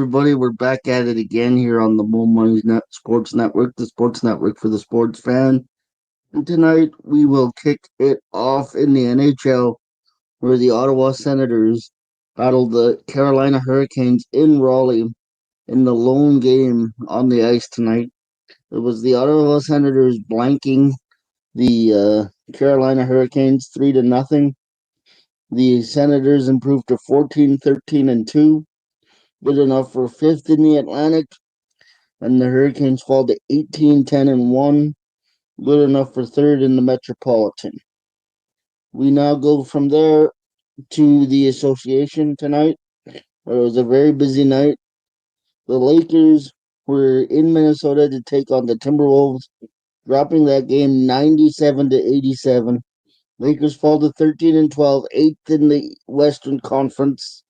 everybody, we're back at it again here on the Mo Money Sports Network, the sports network for the sports fan. And tonight we will kick it off in the NHL, where the Ottawa Senators battled the Carolina Hurricanes in Raleigh in the lone game on the ice tonight. It was the Ottawa Senators blanking the Carolina Hurricanes 3-0. The Senators improved to 14, 13, and 2, good enough for fifth in the Atlantic, and the Hurricanes fall to 18, 10, and 1, good enough for third in the Metropolitan. We now go from there to the Association tonight. It was a very busy night. The Lakers were in Minnesota to take on the Timberwolves, dropping that game 97 to 87. Lakers fall to 13 and 12, eighth in the Western Conference.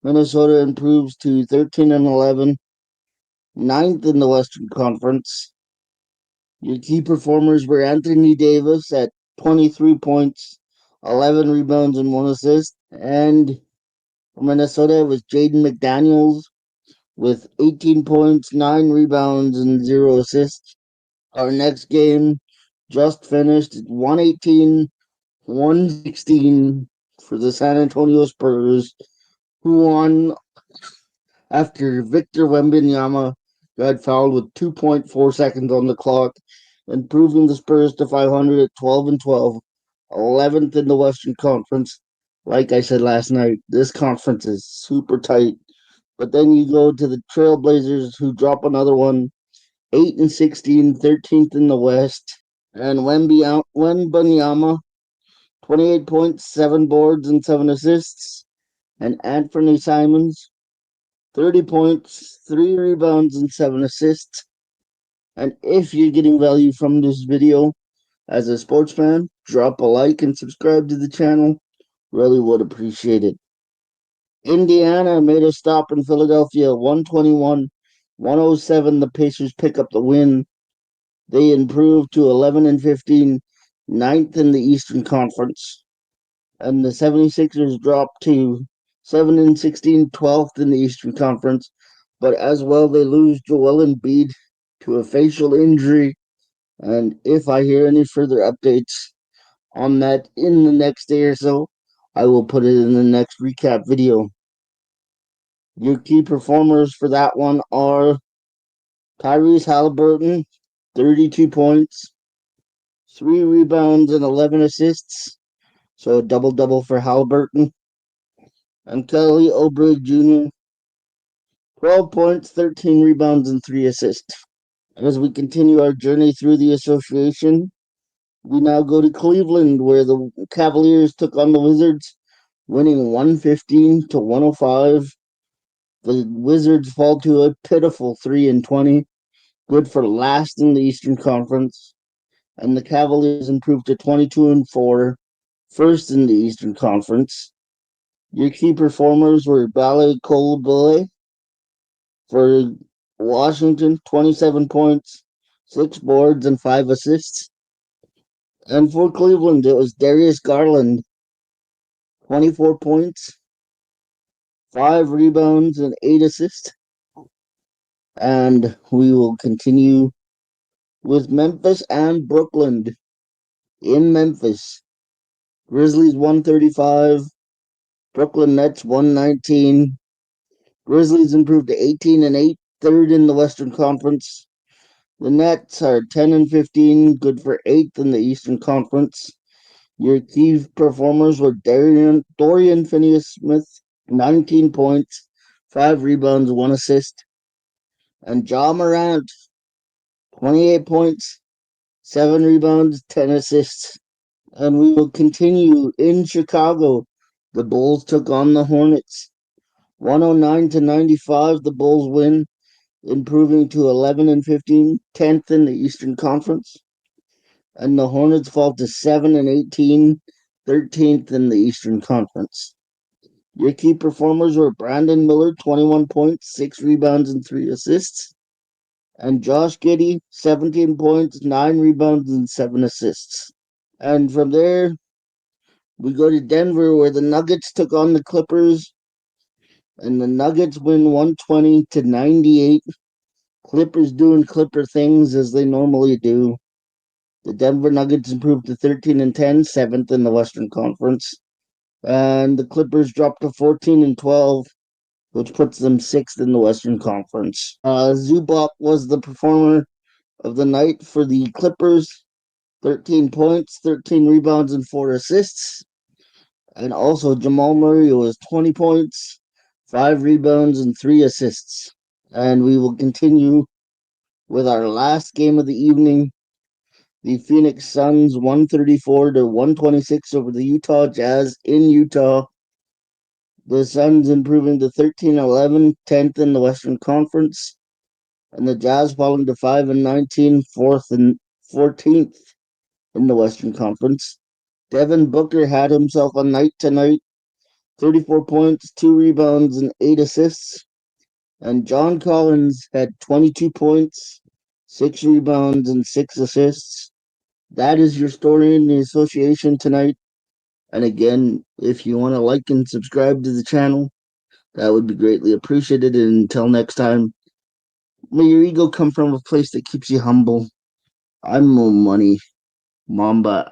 Minnesota improves to 13 and 11, ninth in the Western Conference. Your key performers were Anthony Davis at 23 points, 11 rebounds, and 1 assist. And for Minnesota, it was Jaden McDaniels with 18 points, 9 rebounds, and 0 assists. Our next game just finished 118, 116 for the San Antonio Spurs, who won after Victor Wembanyama got fouled with 2.4 seconds on the clock, improving the Spurs to 500 at 12 and 12, 11th in the Western Conference. Like I said last night, this conference is super tight. But then you go to the Trailblazers, who drop another one, 8 and 16, 13th in the West, and Wembanyama, 28 points, 7 boards, and 7 assists, and Anthony Simons, 30 points, 3 rebounds, and 7 assists. And if you're getting value from this video as a sports fan, drop a like and subscribe to the channel. Really would appreciate it. Indiana made a stop in Philadelphia, 121, 107. The Pacers pick up the win. They improved to 11 and 15, ninth in the Eastern Conference. And the 76ers dropped to 7 and 16, 12th in the Eastern Conference. But as well, they lose Joel Embiid to a facial injury. And if I hear any further updates on that in the next day or so, I will put it in the next recap video. Your key performers for that one are Tyrese Halliburton, 32 points, 3 rebounds, and 11 assists. So a double-double for Halliburton. And Kelly Oubre Jr., 12 points, 13 rebounds, and 3 assists. As we continue our journey through the association, we now go to Cleveland, where the Cavaliers took on the Wizards, winning 115 to 105. The Wizards fall to a pitiful 3 and 20, good for last in the Eastern Conference, and the Cavaliers improved to 22 and 4, first in the Eastern Conference. Your key performers were Bale Colbale for Washington, 27 points, 6 boards, and 5 assists. And for Cleveland, it was Darius Garland, 24 points, 5 rebounds, and 8 assists. And we will continue with Memphis and Brooklyn. In Memphis, Grizzlies 135, Brooklyn Nets 119. Grizzlies improved to 18 and 8, third in the Western Conference. The Nets are 10 and 15, good for 8th in the Eastern Conference. Your key performers were Dorian Finney-Smith, 19 points, 5 rebounds, 1 assist. And Ja Morant, 28 points, 7 rebounds, 10 assists. And we will continue in Chicago. The Bulls took on the Hornets. 109 to 95, the Bulls win, improving to 11 and 15, 10th in the Eastern Conference. And the Hornets fall to 7 and 18, 13th in the Eastern Conference. Your key performers were Brandon Miller, 21 points, 6 rebounds, and 3 assists. And Josh Giddey, 17 points, 9 rebounds, and 7 assists. And from there, we go to Denver, where the Nuggets took on the Clippers. And the Nuggets win 120-98. Clippers doing Clipper things as they normally do. The Denver Nuggets improved to 13-10, seventh in the Western Conference. And the Clippers dropped to 14-12, which puts them sixth in the Western Conference. Zubac was the performer of the night for the Clippers. 13 points, 13 rebounds, and 4 assists. And also Jamal Murray was 20 points, 5 rebounds, and 3 assists. And we will continue with our last game of the evening. The Phoenix Suns 134-126 over the Utah Jazz in Utah. The Suns improving to 13-11, 10th in the Western Conference, and the Jazz falling to 5-19, 4th and 14th in the Western Conference. Devin Booker had himself a night tonight, 34 points, 2 rebounds, and 8 assists. And John Collins had 22 points, 6 rebounds, and 6 assists. That is your story in the association tonight. And again, if you want to like and subscribe to the channel, that would be greatly appreciated. And until next time, may your ego come from a place that keeps you humble. I'm Mo Money. Mamba